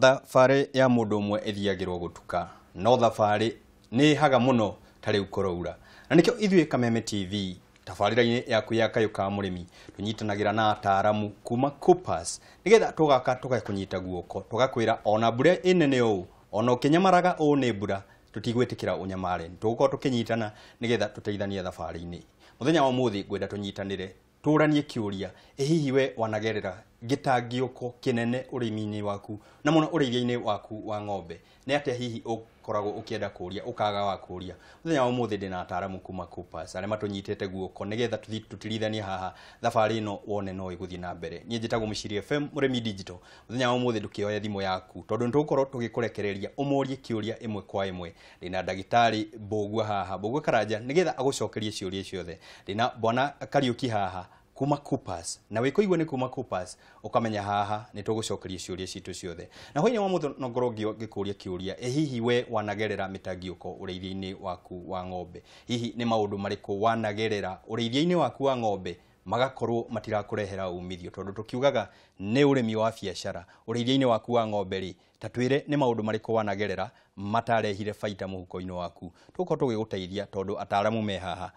Thabarĩ ya mũndũ ũmwe ĩthiagĩrwo gũtuka, no thabarĩ nĩ haga mũno ta rĩu kũraura. Na nĩkĩo ithuĩ Kameme TV tabarĩra-inĩ yaku ya Kayu ka Murimi tũnyitanagĩra na ataaramu kuma Coopers nĩgetha tũgaka tũgakũnyita guoko tũgakwĩra ona mbura ĩnene ũũ ona ũkĩnyamaraga ũũ nĩ mbura tũtigwĩtĩkĩra ũnyamare, tũgũkorwo tũkĩnyitana nĩgetha tũteithanie thabarĩ-inĩ. Mũthenya wa ũmũthĩ ngwenda tũnyitanĩre tũranie kĩũria, hihi we wanagerera gĩtangĩũko kĩnene ũrĩmi-inĩ waku na mũno ũrĩithia-inĩ waku wa ng'ombe, nĩ atĩa hihi ũkoragwo ũkĩenda kũria ũkaga wa kũria. Mũthenya wa ũmũthĩ ndĩna ataaramu kuma Coopers arĩa matũnyitĩte guoko nĩgetha tũthiĩ tũtirithanie haha thabarĩ ĩno wone no ĩgũthiĩ na mbere. Niĩ njĩtagwo Mũciri FM Murimi Digital. Mũthenya wa ũmũthĩ ndũkĩoya thimũ yaku tondũ nĩtũgũkorwo tũgĩkũrekereria ũmũrie kĩũria ĩmwe kwa ĩmwe. Ndĩna ndagĩtarĩ Mbũgua haha, Mbũgua Karanja nĩgetha agũcokerie ciũria ciothe. Ndĩna bwana Kariũki haha kuma Coopers na wĩkũigua nĩ kuma Coopers ũkamenya haha nĩ tũgũcokeria ciũria citũ ciothe. Na hwainĩ wa mũthĩ no ngorwo ngĩkũria kĩũria, hihi we wanagerera mĩtangĩũko ũrĩithia-inĩ waku wa ng'ombe, hihi nĩ maũndũ marĩkũ wanagerera ũrĩithia-inĩ waku wa ng'ombe magakorwo matirakũrehera umithio, tondũ tũkiugaga nĩ ũrĩmi wa biacara. Ũrĩithia-inĩ waku wa ng'ombe rĩ, ta twĩre nĩ maũndũ marĩkũ wanagerera matarehire baita mũhuko-inĩ waku. Tũgũkorwo tũgĩgũteithia tondũ ataaramu me haha.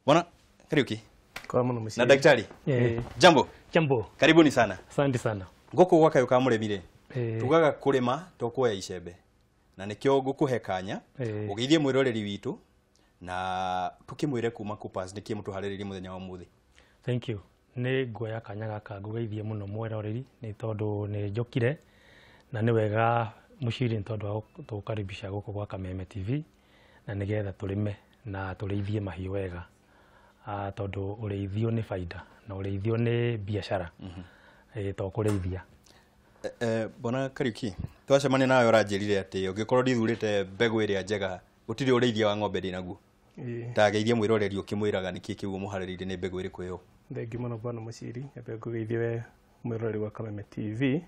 Bwana Kariũki na daktari, jambo. Jambo. Karibuni sana. Asante sana. Gũkũ gwa Kayu ka Murimi rĩ, tugaga kũrĩma tũkuoya icembe. Na nĩkĩo ngũkũhe kanya ũgeithie mwĩroreri witũ na tũkĩmwĩre kuma Coopers nĩkĩĩ mũtũharĩrĩirie mũthenya wa ũmũthĩ. Thank you. Nĩ nguoya kanya gaka ngũgeithie mũno mwĩroreri nĩ tondũ nĩ njokire na nĩ wega Mũciri tondũ wa tũkaribisha gũkũ gwa Kameme TV na nĩgetha tũrĩme na tũrĩithie mahiũ wega. Tondũ ũrĩithio nĩ baida na ũrĩithio nĩ biacara to kũrĩithia. Bwana Kariũki, twacemania nawe ũranjĩrire atĩ ũngĩkorwo ndithurĩte mbegũ ĩrĩa njega gũtirĩ ũrĩithia wa ng'ombe ndĩnaguo. Ta geithie mwĩroreri ũkĩmwĩraga nĩkĩĩ kĩu mũharĩrĩirie nĩ mbegũ ĩrĩkũ ĩyo. Thengiũ mũno bwana Mũciri, nyambe ngũgeithie we mwĩroreri wa Kameme TV,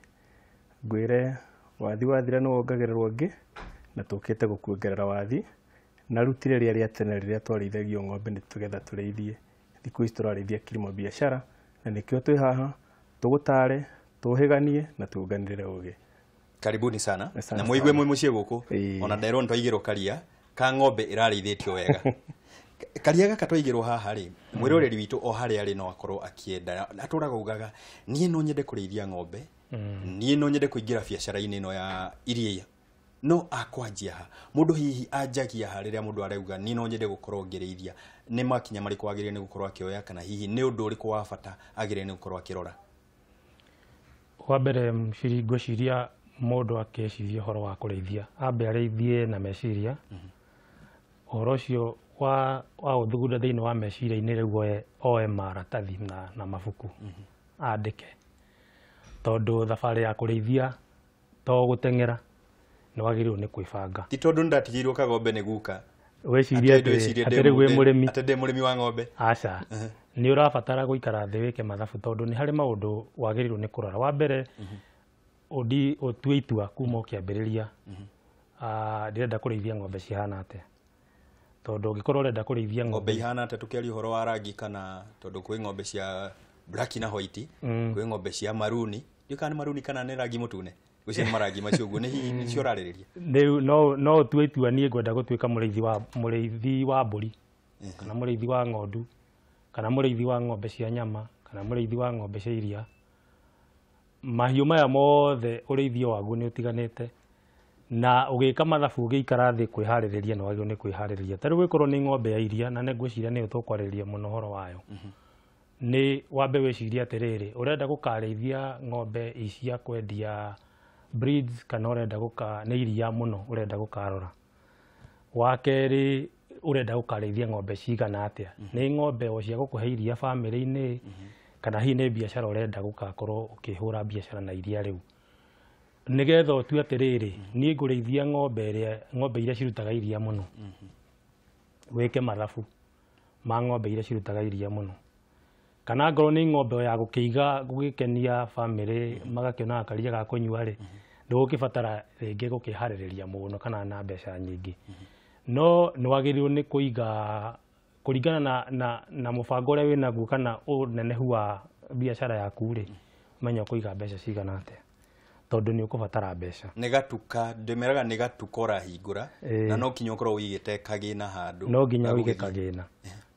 ngwĩre wathi wathira nĩ wongagĩrĩrwo ũngĩ na tũkĩte gũkuongerera wathi. Na rutire rĩrĩa tene rĩrĩa twarĩithagio ng'ombe nĩ tũgetha tũrĩithie. Thikũ ici tũrarĩithia kilimo biashara na nĩkĩo twĩ haha tũgũtare, tũhĩganie na tuonganĩrĩre ũgĩ. Karibuni sana. Na mũigue mwĩ mũciĩ gũkũ ona nderwo nĩtwaigĩrwo karia ka ng'ombe ĩrarĩithĩtio wega. Karia gaka twaigĩrwo haha rĩ, mwĩroreri witũ o harĩa arĩ no akorwo akĩenda, atũraga ugaga niĩ no nyende kũrĩithia ng'ombe, niĩ no nyende kũingĩra biacara-inĩ ĩno ya iria. No akwanjia ha mũndũ hihi anjagia ha rĩrĩa mũndũ arauga niĩ no nyende gũkorwo ngĩrĩithia, nĩ makinya marĩkũ agĩrĩire nĩ gũkorwo akĩoya kana hihi nĩ ũndũ ũrĩkũ wa bata agĩrĩire nĩ gũkorwo akĩrora? Wa mbere Mũciri, ngwĩciria mũndũ akĩciria ũhoro wa kũrĩithia ambe arĩithie na meciria. Ũhoro ũcio wa ũthugunda thĩinĩ wa meciria-inĩ rĩu oe maratathi na mabuku andĩke, tondũ thabarĩ ya kũrĩithia to gũteng'era, nĩ wagĩrĩirwo nĩ kwĩbanga. Ti tondũ ndatigirwo kagombe nĩ guka wĩciria atĩ rĩu wĩ mũrĩmi, atĩ ndĩ mũrĩmi wa ng'ombe. Aca, nĩ ũrabatara gũikara thĩ wĩke mathabu tondũ nĩ harĩ maũndũ wagĩrĩirwo nĩ kũrora. Wa mbere ũtue itua kuma ũkĩambĩrĩria ndĩrenda kũrĩithia ng'ombe cihana atĩa, tondũ ũngĩkorwo ũrenda kũrĩithia ng'ombe ihana atĩa, tũkĩaria ũhoro wa rangi kana tondũ kwĩ ng'ombe cia black na white, kwĩ ng'ombe cia maruni, ndikana maruni kana nĩ rangi mũtune, gwĩciria marangi macio ũguo nĩ hihi nĩcio ũrarĩrĩria. No ũtue itua niĩ ngwenda gũtuĩka mũrĩithi wa mbũri kana mũrĩithi wa ng'ondu kana mũrĩithi wa ng'ombe cia nyama kana mũrĩithi wa ng'ombe cia iria. Mahiũ maya mothe ũrĩithio waguo nĩ ũtiganĩte na ũgĩka mathabu ũgĩikara thĩ kwĩharĩrĩria nĩ wagĩrĩirwo nĩ kwĩharĩrĩria. Ta rĩu gĩkorwo nĩ ng'ombe ya iria na ngwĩciria nĩyo tũkwarĩrĩria mũno ũhoro wayo, nĩ wambe wĩcirie atĩrĩrĩ, ũrenda gũkarĩithia ng'ombe cia kwendia breeds kana ũrenda nĩ iria mũno ũrenda gũkarora. Wa kerĩ, ũrenda gũkarĩithia ng'ombe cigana atĩa, nĩ ng'ombe o cia gũkũhe iria bamĩrĩ-inĩ kana hihi nĩ biacara ũrenda gũgakorwo ũkĩhũra biacara na iria rĩu. Nĩgetha ũtue atĩrĩrĩ, niĩ ngũrĩithia ng'ombe iria cirutaga iria mũno, wĩke mathabu ma ng'ombe iria cirutaga iria mũno. Kana ngorwo nĩ ng'ombe ya gũkĩiga gũgĩkenia bamĩrĩ magakĩona karia ga kũnyua rĩ, ndũgũkĩbatara rĩngĩ gũkĩharĩrĩria mũno kana na mbeca nyingĩ. No nĩ wagĩrĩirwo nĩ kũiga kũringana na mũbango ũrĩa wĩnaguo kana ũnenehu wa biacara yaku rĩ, menya kũiga mbeca cigana atĩa. tondu ni ukubatara mbeca nĩ gatuka ndĩmeraga nĩ gatuka ũrahingũra na no nginya ũkorwo ũigĩte kagĩna handũ no nginya ũige kagĩna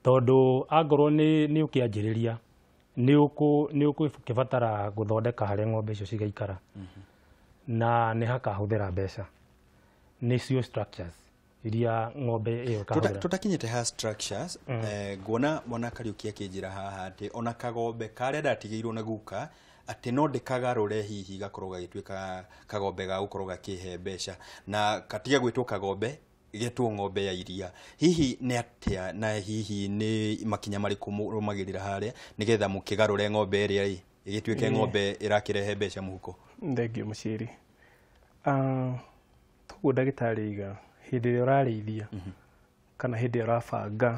tondu angorwo nĩ ũkĩanjĩrĩria nĩ ũkũbatara gũthondeka harĩa ng'ombe icio cigaikara na nĩ hakahũthĩra mbeca nĩcio structures iria ng'ombe ĩyo kahũthĩra tũtakinyĩte ha structures nguona mwana Kariuki akĩnjĩra haha atĩ ona kagombe karĩa ndatigĩirwo na guka atĩ no ndĩkagarũre hihi gakorwo gagĩtuĩka kagombe ga gũkorwo gakĩhe mbeca na katiga gwĩtwo kagombe getwo ng'ombe ya iria hihi nĩ atĩa na hihi nĩ makinya marĩkũ mũrũmagĩrĩra harĩa nĩgetha mũkĩgarũre ng'ombe ĩrĩa ĩgĩtuĩke ng'ombe ĩrakĩrehe mbeca mũhuko? Thengio mũciri. Toguo ndagĩtarĩ iga hĩndĩ ĩrĩa ũrarĩithia kana hĩndĩ ĩrĩa ũrabanga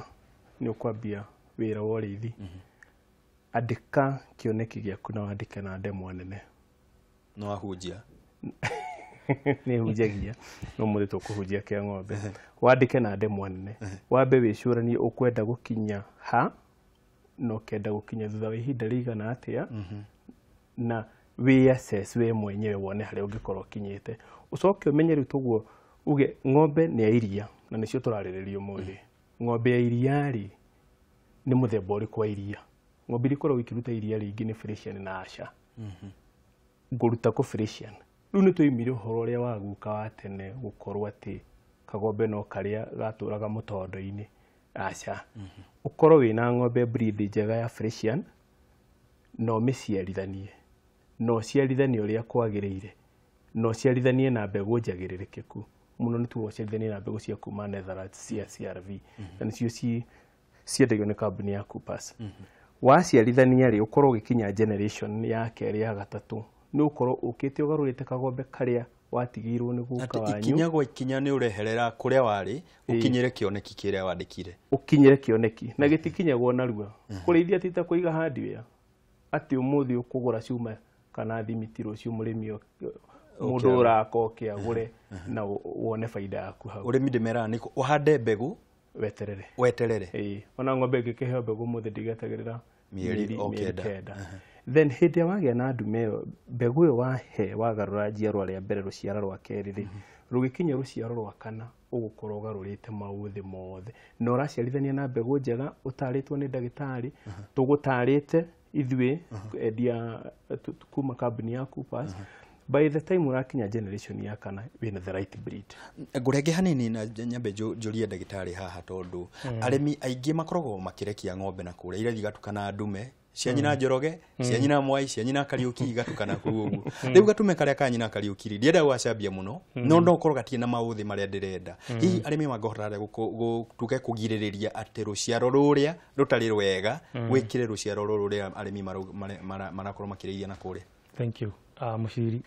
nĩ ũkwambia wĩra wa ũrĩithi andĩka kĩoneki gĩaku na wandĩke na ndemwa nene. No ahunjia nĩ hunjagia no mũrĩ tũkũhunjia kĩa ng'ombe wandĩke na ndemwa nene wambe wĩcũranie ũkwenda gũkinya ha no kenda gũkinya thutha wa ihinda rĩigana atĩa na assess we mwenyewe wone harĩa ũngĩkorwo ũkinyĩte ucoke ũmenye rĩu toguo uge ng'ombe nĩ ya iria na nĩcio tũrarĩrĩria ũmũthĩ. Ng'ombe ya iria rĩ nĩ mũthemba ũrĩkũ wa iria? Ng'ombe ikoragwo ikĩruta iria rĩingĩ nĩ Friesian na Acha. Ngũruta kũ Friesian rĩu nĩ tũimire ũhoro ũrĩa wa guka wa tene gũkorwo atĩ kagombe no karĩa gatũraga mũtondo-inĩ. Acha ũkorwo wĩna ng'ombe breed njega ya Friesian no mĩciarithanie no ciarithanie ũrĩa kwagĩrĩire no ciarithanie na mbegũ njagĩrĩrĩkĩku mũno nĩ tuo ciarithanie na mbegũ cia kuma Netherlands cia CRV na nĩcio ciendagio nĩ kambuni ya Coopers. Waciarithania rĩ ũkorwo ũgĩkinya generation ya kerĩ ya gatatũ nĩ ũkorwo ũkĩte ũgarũrĩte kagombe karĩa watigĩirwo nĩ guka wanyu ikinya gwa ikinya nĩ ũreherera kũrĩa warĩ ũkinyĩre kĩoneki kĩrĩa wandĩkire ũkinyĩre kĩoneki na gĩtikinyagwo narua kũrĩithia ti ta kũiga hardware atĩ ũmũthĩ ũkũgũra ciuma kana thimiti rũciũ mũrĩmi mũndũ ũrakoke agũre na wone faida yaku hau. Ũrĩmi ndĩmeraga nĩ ũhande mbegũ weterere ona ng'ombe ĩngĩkĩheo mbegũ mũthĩ ndĩgetagĩrĩra mĩeri kenda. Then hĩndĩ ĩrĩa wagĩa na ndume ĩyo mbegũ ĩyo wahe wagarũra njiarwa rĩa mbere rũciara rwa kerĩ rĩ rũgĩkinya rũciaro rwa kana ũgũkorwo ũgarũrĩte maũthĩ mothe na ũraciarithania na mbegũ njega ũtarĩtwo nĩ ndagĩtarĩ tũgũtarĩte ithuĩ endia kuma kambuni ya Coopers. By the time ũrakinya generation ya kana wĩna the right breed. Ngũrenge hanini na nyambe njũrie ndagĩtarĩ haha tondũ arĩmi aingĩ makoragwo makĩrekia ng'ombe na kũrĩa iria igatukana ndume cia nyina Njoroge cia nyina Mwai cia nyina Kariuki igatukana kũu ũguo rĩu gatume karĩa ka nyina Kariuki ndienda gwacambia mũno no ũkorwo gatie na maũthĩ marĩa ndĩrenda hihi arĩmi mangĩhota tuge kũgirĩrĩria atĩ rũciaro rũrĩa rũtarĩ rwega gwĩkĩre rũciaro rũrĩa arĩmi marakorwo makĩrĩithia na kũrĩa? Thank you mũciri.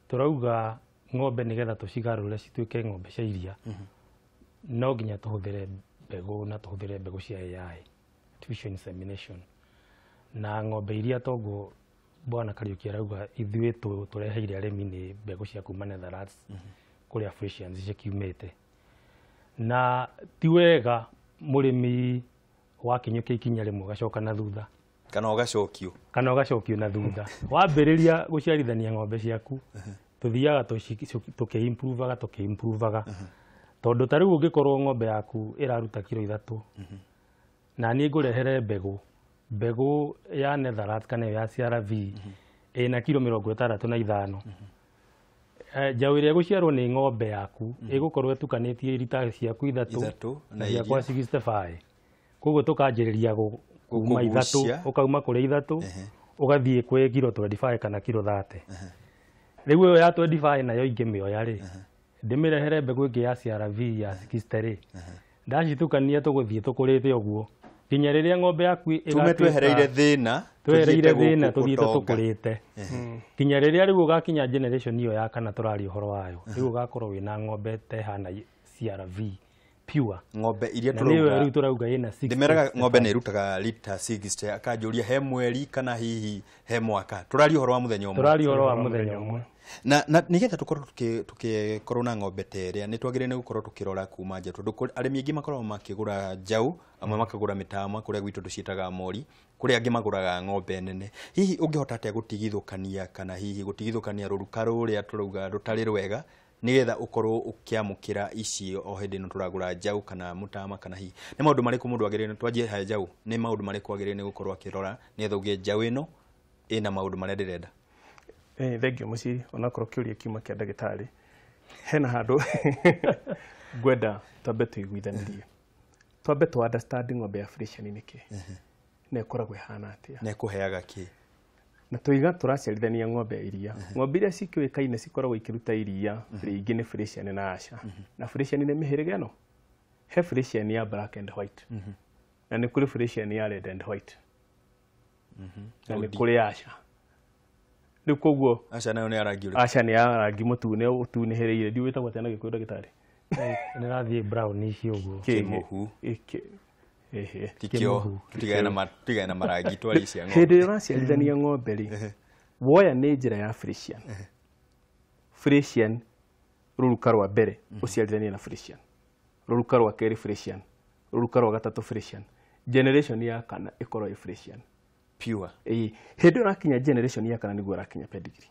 Turauga ng'ombe nĩgetha tũcigarũre cituĩke ng'ombe cia iria no nginya tũhũthĩre mbegũ na tũhũthĩre mbegũ cia AI artificial insemination na ng'ombe iria toguo bwana Kariuki arauga ithuĩ tũreheire arĩmi nĩ mbegũ cia kuma Netherlands kũrĩa Friesians cikiumĩte na ti wega mũrĩmi wakinyũkia ikinya rĩmwe gacoka na thutha kana ũgacokio na thutha wambĩrĩria gũciarithania ng'ombe ciaku tuthiaga tũkĩimprovaga tondũ ta rĩu ũngĩkorwo ng'ombe yaku ĩraruta kilo 3 na niĩ ngũrehere mbegũ ya Netherlands kana ya CRV ĩna kilo 65 njaũ ĩrĩa ĩgũciarwo nĩ ng'ombe yaku ĩgũkorwo ĩtukanĩtie rita ciaku 3 na ciakwa 65 koguo tũkanjĩrĩria kuma 3 ukauma kũrĩ 3 ugathiĩ kwĩ kilo 25 kana kilo 30 rĩu ĩyo ya 25 nayo ingĩmĩoya rĩ ndĩmĩrehere mbegũ ĩngĩ ya CRV ya 60 ndacitukania tũgũthiĩ tũkũrĩte ũguo kinya rĩrĩa ng'ombe yaku twehereire thĩna tũthiĩte tũkũrĩte kinya rĩrĩa rĩu ũgakinya generation iyo ya kana tũrari ũhoro wayo rĩu ũgakorwo wĩna ng'ombe tehana CRV pure ng'ombe iria turauga riu turauga ina 60 ndimeraga ng'ombe nä irutaga lita 60 akanjũria he mweri kana hihi he mwaka tũraria ũhoro wa mũthenya ũmwe tũraria ũhoro wa mũthenya ũmwe na nigetha tukorwo tukikorwo na ng'ombe teria nĩ twagĩrĩire nĩ gũkorwo tukirora kuma nja tondũ arĩmi aingĩ makoragwo makĩgũra njaũ amwe makagũra mĩtama kũrĩa gwitũ tũciĩtaga mori kũrĩa angĩ magũraga ng'ombe nene hihi ũngĩhota atĩa gũtigithũkania kana hihi gũtigithũkania rũruka rũrĩa turauga rũtarĩ rwega nigetha ukorwo ukiamukira ici o hindi no turagura njaũ kana mutama kana hihi nĩ maũndũ marĩkũ mũndũ agĩrĩire twanjie ha njaũ nĩ maũndũ marĩkũ agĩrĩire nĩ gũkorwo akirora nigetha ũgĩe njaũ ĩno ĩna maũndũ marĩa ndĩrenda thengio mũciri onakorwo kĩũria kiuma kĩa ndagĩtarĩ hena handũ ngwenda twambe tũiguithanĩrie twambe tũ understand ng'ombe ya Friesian nĩkĩ na ĩkoragwo ĩhana atĩa na ĩkũheaga kĩ na tũiga tũraciarithania ng'ombe ya iria ng'ombe iria cikĩũĩkaine cikoragwo ikĩruta iria rĩingĩ nĩ Friesian na aca na Friesian nĩ mĩhĩrĩga ĩno he Friesian ya black and white na nĩ kũrĩ Friesian ya red and white na nĩ kũrĩ aca rĩu koguo aca nayo nĩ arangi ũrĩkũ aca nĩ ya rangi mũtune ũtunĩhĩrĩire ndiũ wĩtagwo atĩa na gĩkũyũ ndagĩtarĩ nĩ rathiĩ brown icio ũguo kĩmũhu ehe tikio tutigane na marangi twari cia ng'ombe hĩndĩ ĩrĩa ũraciarithania ng'ombe rĩ woya nĩ njĩra ya Friesian Friesian rũruka rwa mbere ũciarithanie na Friesian rũruka rwa kerĩ Friesian rũruka rwa gatatũ Friesian generation ya kana ĩkorwo ĩ Friesian pure hĩndĩ ũrakinya generation ya kana nĩguo ũrakinya pedigree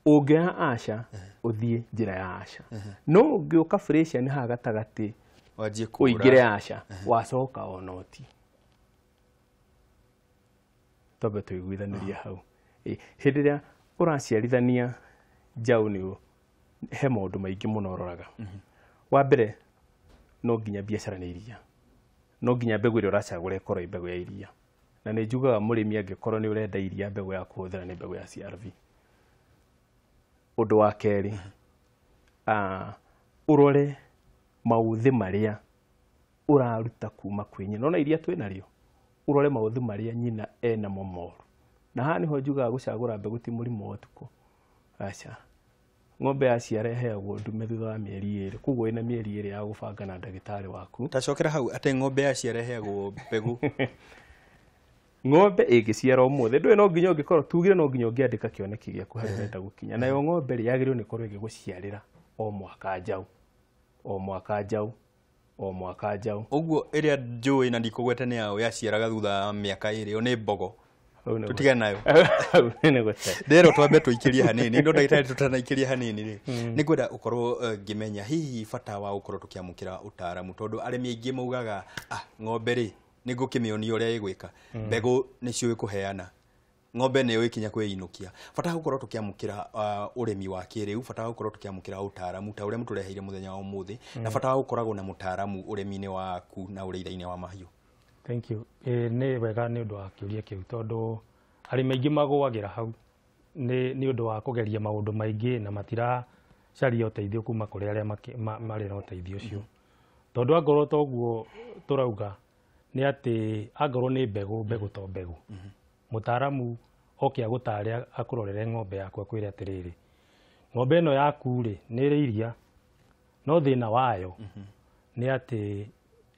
ũngĩoya aca ũthiĩ njĩra ya aca no ũngĩũka Friesian ha gatagatĩ wajie kura ũingĩre aca wacoka onoti tobe tũiguithanĩria hau hĩndĩ ĩrĩa ũraciarithania njaũ nĩ he maũndũ maingĩ mũno ũroraga wa mbere no nginya biacara nĩ iria no nginya mbegũ ĩrĩa ũracagũra ĩkorwo ĩ mbegũ ya iria na nĩ njugaga mũrĩmi angĩkorwo nĩ ũrenda iria mbegũ ya kũhũthĩra nĩ mbegũ ya CRV ũndũ wa kerĩ ũrore maũthĩ marĩa ũraruta kuma kwĩ nyina ona iria twĩ narĩo ũrore maũthĩ marĩa nyina ena mo moru na haha nĩho njugaga gũcagũra mbegũ ti mũrimũ wa ũtukũ aca ng'ombe yaciara ĩheagwo ndume thutha wa mĩeri 2 koguo ĩna mĩeri 2 ya gũbanga na ndagĩtarĩ waku tacokera hau atĩ ng'ombe yaciara ĩheagwo mbegũ ng'ombe ĩngĩciara ũmũthĩ ndũĩ no nginya ũngĩkorwo tugire no nginya ũngĩandĩka kĩoneki gĩaku harĩa ũrenda gũkinya nayo ng'ombe rĩ yagĩrĩirwo nĩ korwo ĩgĩgũciarĩra o mwaka njaũ o mwaka njaũ o mwaka njaũ ũguo ĩrĩa njũĩ na ndikũgwete nĩ yayo yaciaraga thutha wa mĩaka 2 nĩ mbogo tutigane nayo ndero twambe tũikĩrie hanini ndo ndagĩtarĩ tutanaikĩrie hanini rĩ nĩ ngwenda ũkorwo ngĩmenya hihi bata wa gũkorwo tũkĩamũkĩra ũtaaramu tondũ arĩmi aingĩ maugaga ng'ombe rĩ nĩ ngũkĩmĩonia ũrĩa ĩgwĩka mbegũ nĩ ciũĩ kũheana ng'ombe nĩ yũĩ kinya kwĩinũkia bata gũkorwo tũkĩamũkĩra ũrĩmi wa kĩrĩu bata gũkorwo tũkĩamũkĩra ũtaaramu ta ũrĩa mũtũreheire mũthenya wa ũmũthĩ na bata gũkoragwo na mũtaaramu ũrĩmi-inĩ waku na ũrĩithia-inĩ wa mahiũ. Thank you. Nĩ wega nĩ ũndũ wa kĩũria kĩu tondũ arĩmi aingĩ magũagĩra hau nĩ ũndũ wa kũgeria maũndũ maingĩ na matiracaria ũteithio kuma kũrĩ arĩa marĩ na ũteithio ũcio tondũ angorwo toguo tũrauga nĩ atĩ angorwo nĩ mbegũ to mbegũ mũtaaramu oke agũtare akũrorere ng'ombe yaku akwĩre atĩrĩrĩ ng'ombe ĩno yaku rĩ nĩ ĩrĩ iria no thĩna wayo nĩ atĩ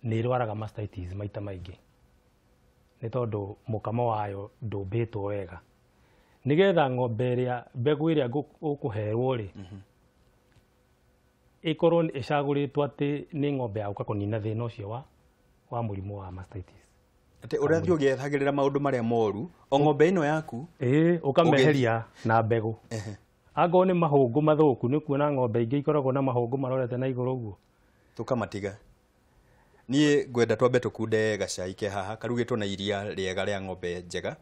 nĩ ĩrwaraga mastitis maita maingĩ nĩ tondũ mũkamo wayo ndũmbĩtwo wega nĩgetha ng'ombe ĩrĩa mbegũ ĩrĩa ũkũherwo rĩ ĩkorwo ĩcagũrĩtwo atĩ nĩ ng'ombe ya gũka kũnina thĩna ũcio wa mũrimũ wa mastitis atĩ ũrathiĩ ũgĩethagĩrĩra maũndũ marĩa moru o ng'ombe ĩno yaku ũkameheria na mbegũ angorwo nĩ mahũngũ mathũku nĩ kuona ng'ombe ingĩ ikoragwo na mahũngũ marorete na igũrũ ũguo tukamatiga niĩ ngwenda twambe tũkunde gacai ke haha karugĩtwo na iria rĩega rĩa ng'ombe njega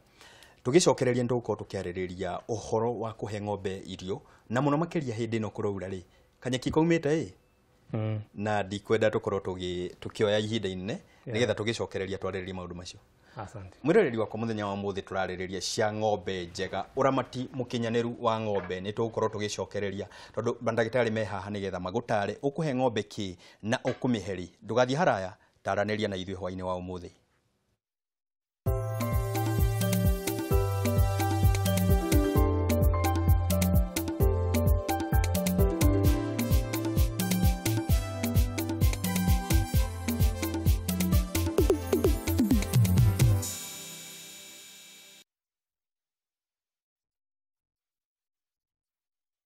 tũgĩcokereria nĩtũgũkorwo tũkĩarĩrĩria ũhoro wa kũhe ng'ombe irio na mũno makĩria hĩndĩ ĩno kũraura rĩ kanyeki kaumĩte na ndikwenda tũkorwo tukĩoya ihinda inene nĩgetha tũgĩcokereria twarĩrĩria maũndũ macio. Asante. Mwĩroreri wakwa mũthenya wa mũthĩ tũrarĩrĩria cia ng'ombe njega ũramati mũkinyanĩru wa ng'ombe nĩ tũgũkorwo tũgĩcokereria tondũ mandagĩtarĩ me haha nĩgetha magũtare ũkũhe ng'ombe kĩ na ũkũmĩheri ndũgathiĩ haraya taranĩria na ithuĩ hwainĩ wa ũmũthĩ.